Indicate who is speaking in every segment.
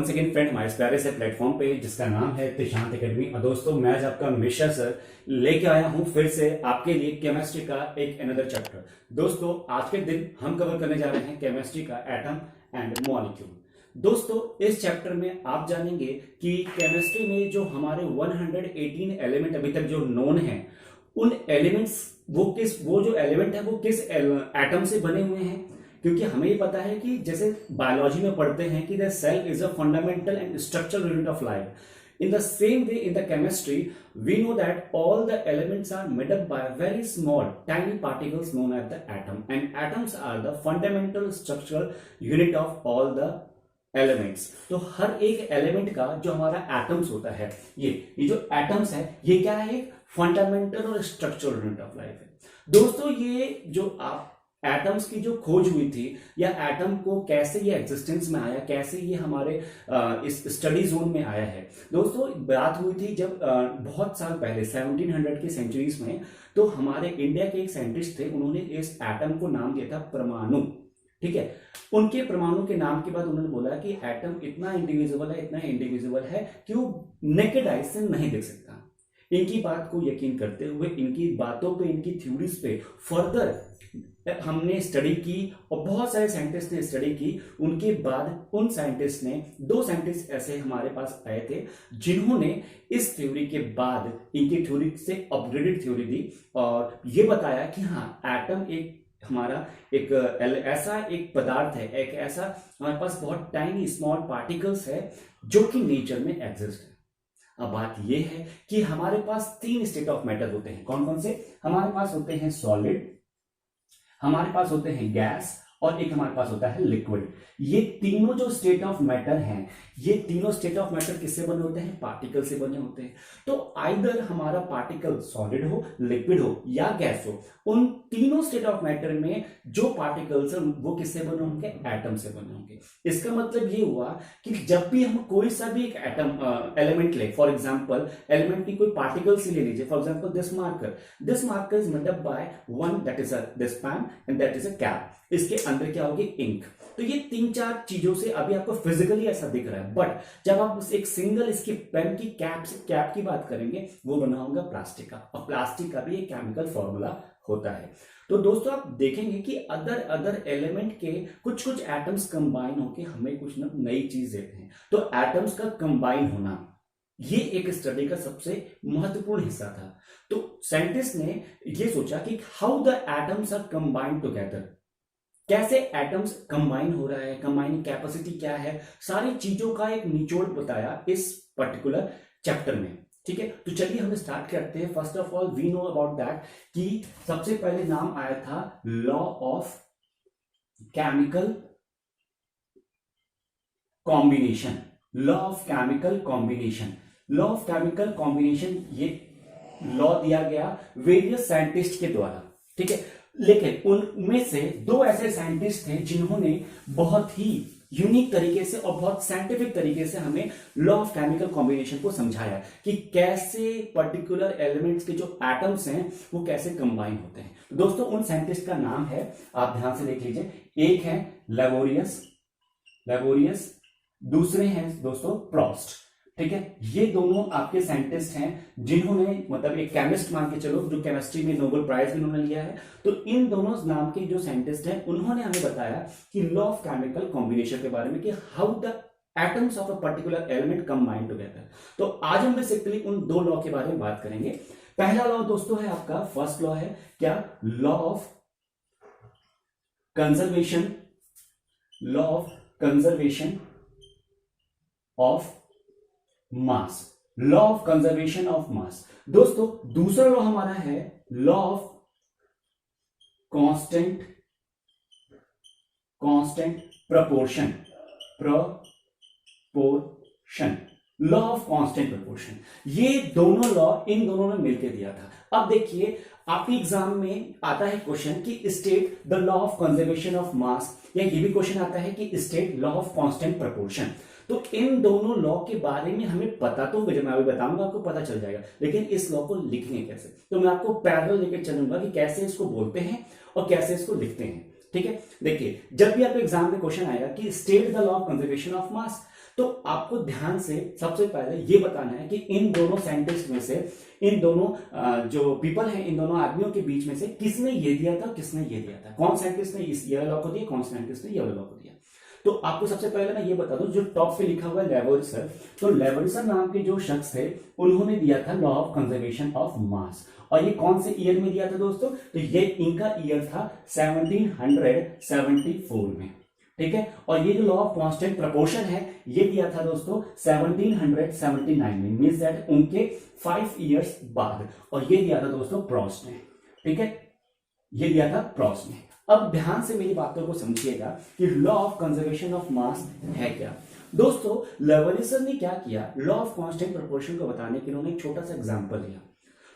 Speaker 1: Once again friend हमारे इस प्यारे से प्लेटफॉर्म पे जिसका नाम है तिशांत एकेडमी। और दोस्तों मैं आज आपका मिश्रा सर लेके आया हूं फिर से आपके लिए केमिस्ट्री का एक अनदर चैप्टर। दोस्तों आज के दिन हम कवर करने जा रहे हैं केमिस्ट्री का एटम एंड मॉलिक्यूल। दोस्तों इस चैप्टर में आप जानेंगे कि केमिस्ट्री में जो हमारे 118 एलिमेंट अभी तक जो नोन है, उन एलिमेंट्स वो जो एलिमेंट है वो किस एटम से बने हुए हैं। क्योंकि हमें ये पता है कि जैसे बायोलॉजी में पढ़ते हैं कि the cell is a fundamental and structural unit of life. In the same way, in the chemistry, we know that all the elements are made up by very small, tiny particles known as the atom. And atoms are the fundamental structural unit of all the elements. तो हर एक element का जो हमारा atoms होता है, ये जो atoms है, ये क्या है? एक फंडामेंटल और स्ट्रक्चरल यूनिट ऑफ लाइफ है। दोस्तों ये जो आप एटम्स की जो खोज हुई थी, या एटम को कैसे ये एग्जिस्टेंस में आया, कैसे ये हमारे इस स्टडी जोन में आया है, दोस्तों बात हुई थी जब बहुत साल पहले 1700 की सेंचुरीज में। तो हमारे इंडिया के एक साइंटिस्ट थे, उन्होंने इस एटम को नाम दिया था परमाणु। ठीक है, उनके परमाणु के नाम के बाद उन्होंने बोला कि एटम इतना इंडिविजुअल है कि वो नेकेड आई से नहीं दिख सकता। इनकी बात को यकीन करते हुए, इनकी बातों पे, इनकी थ्योरीज पे फर्दर हमने स्टडी की और बहुत सारे साइंटिस्ट ने स्टडी की। उनके बाद उन साइंटिस्ट ने, दो साइंटिस्ट ऐसे हमारे पास आए थे जिन्होंने इस थ्योरी के बाद इनकी थ्योरी से अपग्रेडेड थ्योरी दी और ये बताया कि हाँ, एटम एक हमारा एक ऐसा एक पदार्थ है, एक ऐसा हमारे पास बहुत टाइनी स्मॉल पार्टिकल्स है जो कि नेचर में एग्जिस्ट है। अब बात यह है कि हमारे पास तीन स्टेट ऑफ मैटर होते हैं। कौन कौन से? हमारे पास होते हैं सॉलिड, हमारे पास होते हैं गैस, और एक हमारे पास होता है लिक्विड। ये तीनों जो स्टेट ऑफ मैटर हैं, ये तीनों स्टेट ऑफ मैटर किससे बने होते हैं? पार्टिकल से बने होते हैं। तो आइदर हमारा पार्टिकल सॉलिड हो, लिक्विड हो या गैस हो, उन तीनों स्टेट ऑफ मैटर में जो पार्टिकल्स हैं वो किससे बने होंगे? एटम से बने होंगे। इसका मतलब ये हुआ कि जब भी हम कोई सा भी एक एटम एलिमेंट ले, फॉर एग्जांपल एलिमेंट की कोई पार्टिकल से ले लीजिए, for example this marker is made up by one, that is this pen and that is a cap. इसके अंदर क्या होगी? इंक। तो ये तीन चार चीजों से अभी आपको फिजिकली ऐसा दिख रहा है, बट जब आप एक सिंगल इसकी पेन की कैप की बात करेंगे, वो बना होगा प्लास्टिक का, और प्लास्टिक का भी एक केमिकल फॉर्मूला होता है। तो दोस्तों आप देखेंगे कि अदर एलिमेंट के कुछ एटम्स कंबाइन होकर हमें कुछ ना नई चीज देते हैं। तो एटम्स का कंबाइन होना ये एक स्टडी का सबसे महत्वपूर्ण हिस्सा था। तो साइंटिस्ट ने ये सोचा कि how the atoms are combined together, कैसे एटम्स कंबाइन हो रहा है, कंबाइनिंग कैपेसिटी क्या है, सारी चीजों का एक निचोड़ बताया इस पर्टिकुलर चैप्टर में। ठीक है, तो चलिए हम स्टार्ट करते हैं। First of all we know about that कि सबसे पहले नाम आया था law of chemical combination. Law of chemical combination, law of chemical combination, ये लॉ दिया गया वेरियस साइंटिस्ट के द्वारा। ठीक है, लेकिन उनमें से दो ऐसे साइंटिस्ट थे जिन्होंने बहुत ही यूनिक तरीके से और बहुत साइंटिफिक तरीके से हमें लॉ ऑफ केमिकल कॉम्बिनेशन को समझाया कि कैसे पर्टिकुलर एलिमेंट्स के जो एटम्स हैं वो कैसे कंबाइन होते हैं। तो दोस्तों उन साइंटिस्ट का नाम है, आप ध्यान से देख लीजिए, एक है लेबोरियस, दूसरे हैं दोस्तों प्रॉस्ट। ठीक है, ये दोनों आपके साइंटिस्ट हैं जिन्होंने, मतलब एक केमिस्ट मान के चलो, जो केमिस्ट्री में नोबेल प्राइज भी उन्होंने लिया है। तो इन दोनों नाम के जो साइंटिस्ट हैं उन्होंने हमें बताया कि लॉ ऑफ केमिकल कॉम्बिनेशन के बारे में, कि how the atoms of a particular element combine together. तो आज हम बेसिकली उन दो लॉ के बारे में बात करेंगे। पहला लॉ दोस्तों है आपका, फर्स्ट लॉ है क्या? Law of conservation, law of conservation of mass, law of conservation of मास। दोस्तों दूसरा लॉ हमारा है law of constant proportion, law of constant proportion. ये दोनों लॉ इन दोनों ने मिलकर दिया था। अब देखिए आपके एग्जाम में आता है क्वेश्चन कि state the law of conservation of मास, या ये भी क्वेश्चन आता है कि state law of constant proportion. तो इन दोनों लॉ के बारे में हमें पता तो होगा, जब मैं अभी बताऊंगा आपको पता चल जाएगा, लेकिन इस लॉ को लिखने कैसे, तो मैं आपको पैरेलल लेकर चलूंगा कि कैसे इसको बोलते हैं और कैसे इसको लिखते हैं। ठीक है, देखिए जब भी आपके एग्जाम में क्वेश्चन आएगा कि state the law of conservation of मास, तो आपको ध्यान से सबसे पहले ये बताना है कि इन दोनों साइंटिस्ट में से, इन दोनों जो पीपल हैं, इन दोनों आदमियों के बीच में से किसने ये दिया था, किसने ये दिया था, कौन साइंटिस्ट ने इस ये वाला लॉ को दिया, कौन साइंटिस्ट ने ये वाला लॉ को दिया। तो आपको सबसे पहले मैं ये बता दूं, जो टॉप पे लिखा हुआ है लेवोइसर, तो लेवोइसर नाम के जो शख्स थे उन्होंने दिया था लॉ ऑफ कंजर्वेशन ऑफ मास। और ये कौन से ईयर में दिया था दोस्तों, तो ये इनका ईयर था 1774 में, ठीक है। और ये जो लॉ ऑफ कांस्टेंट प्रोपोर्शन है ये दिया था दोस्तों 1779 में, मींस दैट उनके 5 इयर्स बाद। और ये दिया था दोस्तों प्रॉस्ट ने, ठीक है, ये दिया था प्रॉस्ट ने। अब ध्यान से मेरी बातों को समझिएगा कि लॉ ऑफ कंजर्वेशन ऑफ मास है क्या। दोस्तों लेवोइसर ने क्या किया, लॉ ऑफ कांस्टेंट प्रोपोर्शन को बताने के लिए उन्होंने एक छोटा सा एग्जांपल लिया।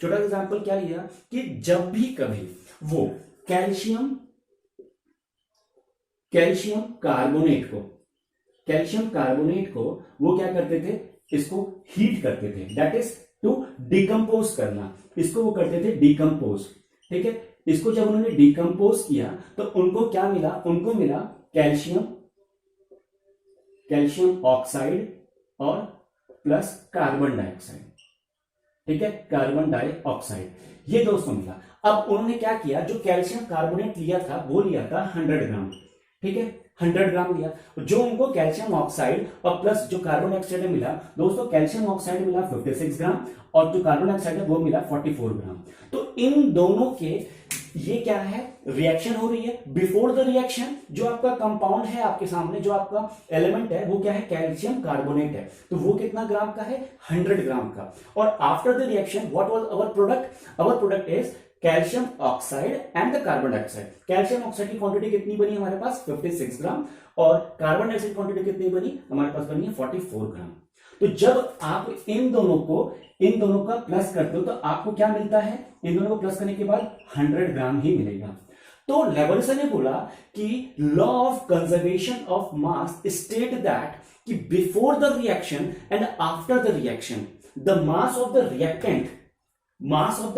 Speaker 1: छोटा सा एग्जांपल क्या लिया कि जब भी कभी वो कैल्शियम कार्बोनेट को वो क्या करते थे, इसको हीट करते थे, दैट इज टू डिकम्पोज करना, इसको वो करते थे डिकम्पोज, ठीक है। इसको जब उन्होंने डिकम्पोज किया तो उनको क्या मिला, उनको मिला कैल्शियम ऑक्साइड और प्लस कार्बन डाइऑक्साइड, ठीक है, कार्बन डाइऑक्साइड, ये दोस्तों मिला। अब उन्होंने क्या किया, जो कैल्शियम कार्बोनेट लिया था वो लिया था 100 ग्राम, ठीक है, 100 ग्राम लिया। जो उनको कैल्शियम ऑक्साइड और प्लस जो कार्बन डाइऑक्साइड मिला दोस्तों, कैल्शियम ऑक्साइड मिला 56 ग्राम और जो कार्बन डाइऑक्साइड है वो मिला 44 ग्राम। तो इन दोनों के ये क्या है, रिएक्शन हो रही है। बिफोर द रिएक्शन जो आपका कंपाउंड है आपके सामने, जो आपका एलिमेंट है वो क्या है, कैल्शियम कार्बोनेट है, तो वो कितना ग्राम का है, 100 ग्राम का। और after the reaction what was our product, our product is calcium oxide and the carbon dioxide. Calcium oxide की क्वांटिटी कितनी बनी हमारे पास, 56 ग्राम, और कार्बन डाइऑक्साइड क्वांटिटी कितनी बनी हमारे पास, बनी है 44 ग्राम। तो जब आप इन दोनों का प्लस करते हो तो आपको क्या मिलता है, इन दोनों को प्लस करने के बाद 100 ग्राम ही मिलेगा। तो लेवोइसर ने बोला कि law of conservation of mass state that कि before the reaction and after the reaction the mass of the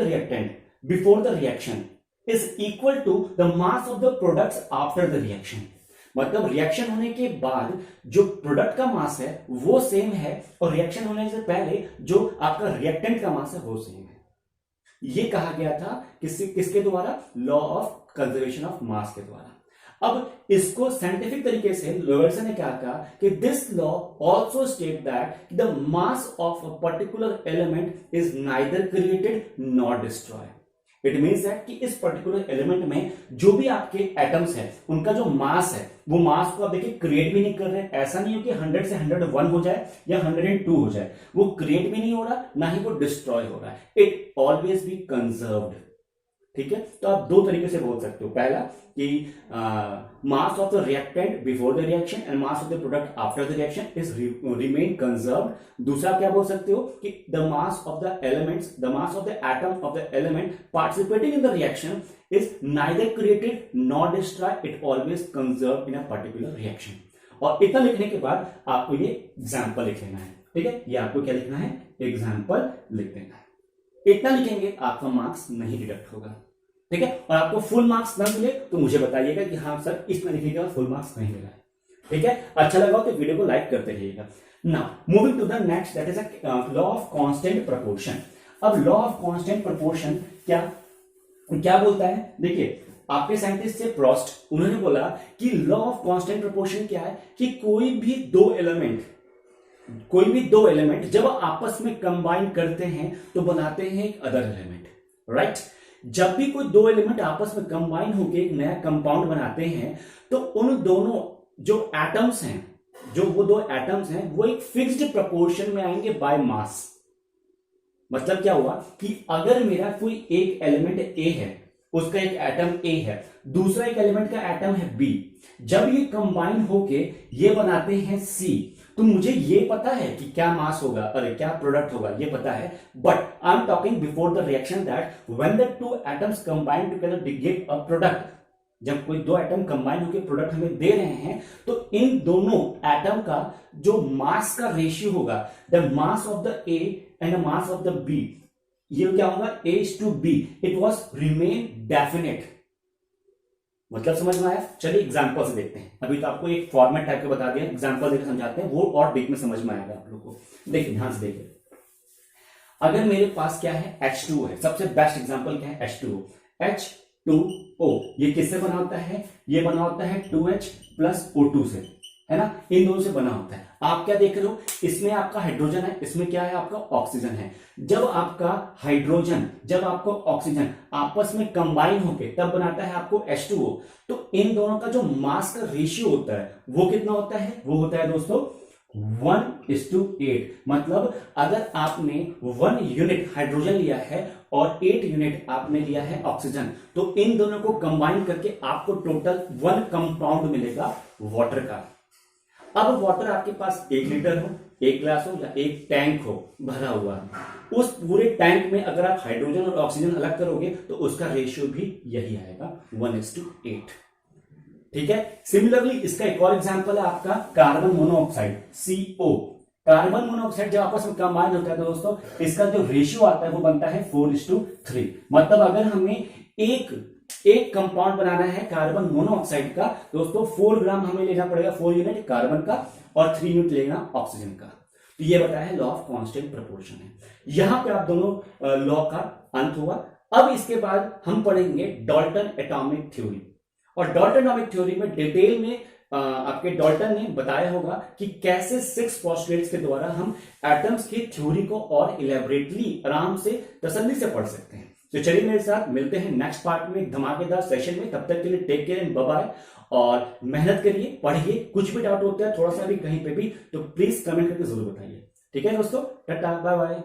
Speaker 1: reactant before the reaction is equal to the mass of the products after the reaction. मतलब reaction होने के बाद जो product का मास है वो same है और रिएक्शन होने से पहले जो आपका रिएक्टेंट का मास है वो सेम है। ये कहा गया था किसके द्वारा, लॉ ऑफ कंजर्वेशन ऑफ मास के द्वारा। अब इसको साइंटिफिक तरीके से लेवोइसर ने क्या कहा कि this law also state that the mass of a particular element is neither created not destroy. It means that कि इस पर्टिकुलर एलिमेंट में जो भी आपके एटम्स हैं उनका जो मास है वो मास को आप देखिए क्रिएट भी नहीं कर रहे हैं। ऐसा नहीं हो कि 100 से 101 हो जाए या 102 हो जाए, वो क्रिएट भी नहीं हो रहा, ना ही वो डिस्ट्रॉय हो रहा है। इट ऑलवेज बी कंजर्व्ड, ठीक है। तो आप दो तरीके से बोल सकते हो, पहला कि मास of the reactant before the reaction and mass of the product after the reaction is remain conserved. दूसरा क्या बोल सकते हो कि the mass of the elements, the mass of the atom of the element participating in the reaction is neither created not destroy, it always conserved in a particular reaction. और इतना लिखने के बाद आपको ये एग्जाम्पल लिख लेना है, ठीक है। ये आपको क्या लिखना है, एग्जाम्पल लिख देना है। इतना लिखेंगे आपका मार्क्स नहीं डिडक्ट होगा, ठीक है। और आपको फुल मार्क्स ना मिले तो मुझे बताइएगा कि हाँ सर इतना लिखने के बाद फुल मार्क्स नहीं मिला है, ठीक है। अच्छा लगा तो वीडियो को लाइक करते रहिएगा। Now moving to the next, that is a law of constant proportion. अब लॉ ऑफ कांस्टेंट प्रोपोर्शन क्या बोलता है, देखिए आपके साइंटिस्ट से प्रॉस्ट, उन्होंने बोला कि लॉ ऑफ कांस्टेंट प्रोपोर्शन क्या है कि कोई भी दो एलिमेंट जब आपस में कंबाइन करते हैं तो बनाते हैं एक अदर एलिमेंट, राइट। जब भी कोई दो एलिमेंट आपस में कंबाइन होकर एक नया कंपाउंड बनाते हैं तो उन दोनों जो एटम्स हैं, वो एक फिक्स्ड प्रोपोर्शन में आएंगे बाय मास। मतलब क्या हुआ कि अगर मेरा कोई एक एलिमेंट ए है, उसका एक एटम ए है, दूसरा एक एलिमेंट का एटम है बी, जब ये कंबाइन होके ये बनाते हैं सी, तो मुझे ये पता है कि क्या मास होगा, अरे क्या प्रोडक्ट होगा ये पता है। But I am talking before the reaction that when the two atoms combine together they give a product. जब कोई दो एटम कंबाइन होकर प्रोडक्ट हमें दे रहे हैं तो इन दोनों एटम का जो मास का रेशियो होगा, the mass of the A and the mass of the B, ये क्या होगा, A to B, it was remain definite. मतलब समझ में आया? चलिए एग्जांपल से देखते हैं। अभी तो आपको एक फॉर्मेट टाइप के बता दिया, एग्जांपल देकर समझाते हैं, वो और डीप में समझ में आएगा आप लोगों को। देखिए ध्यान से देखिए, अगर मेरे पास क्या है H2O है, सबसे बेस्ट एग्जांपल क्या है H2O, H2O ये किससे बना होता है? ये बना होता है 2H प्लस O2 से, है ना, इन दोनों से बना होता है। आप क्या देख रहे हो, इसमें आपका हाइड्रोजन है, इसमें क्या है आपका ऑक्सीजन है। जब आपका हाइड्रोजन, जब आपको ऑक्सीजन आपस में कंबाइन होके तब बनाता है आपको H2O। तो इन दोनों का जो मास का रेशियो होता है वो कितना होता है? वो होता है दोस्तों 1:8। मतलब अगर आपने 1 यूनिट हाइड्रोजन लिया है और 8 यूनिट आपने लिया है ऑक्सीजन, तो इन दोनों को कंबाइन करके आपको टोटल 1 कंपाउंड मिलेगा वाटर का। अब वाटर आपके पास 1 लीटर हो, 1 ग्लास हो या 1 टैंक हो भरा हुआ, उस पूरे टैंक में अगर आप हाइड्रोजन और ऑक्सीजन अलग करोगे तो उसका रेशियो भी यही आएगा 1:8। ठीक है। सिमिलरली इसका एक और एग्जांपल है आपका carbon monoxide CO। Carbon monoxide जब आपस में कंबाइन होता है तो दोस्तों इसका जो रेशियो आता है वो बनता है 4:3। मतलब अगर हमें एक कंपाउंड बनाना है कार्बन मोनोऑक्साइड का दोस्तों, 4 ग्राम हमें लेना पड़ेगा, 4 यूनिट कार्बन का और 3 यूनिट लेना ऑक्सीजन का। तो ये बताया है लॉ ऑफ कांस्टेंट प्रोपोर्शन है। यहां पे आप दोनों लॉ का अंत हुआ। अब इसके बाद हम पढ़ेंगे डाल्टन एटॉमिक थ्योरी। और डाल्टन एटॉमिक थ्योरी में डिटेल में आपके डाल्टन ने बताया होगा कि कैसे 6 पोस्टुलेट्स के द्वारा हम एटम्स की थ्योरी को और इलेबोरेटली आराम से तसल्ली से पढ़ सकते हैं। तो चलिए मेरे साथ मिलते हैं नेक्स्ट पार्ट में, धमाकेदार सेशन में। तब तक के लिए take care and bye bye. और मेहनत करिए, पढ़िए, कुछ भी डाउट होता है थोड़ा सा भी कहीं पे भी तो प्लीज कमेंट करके जरूर बताइए। ठीक है दोस्तों, टाटा बाय बाय।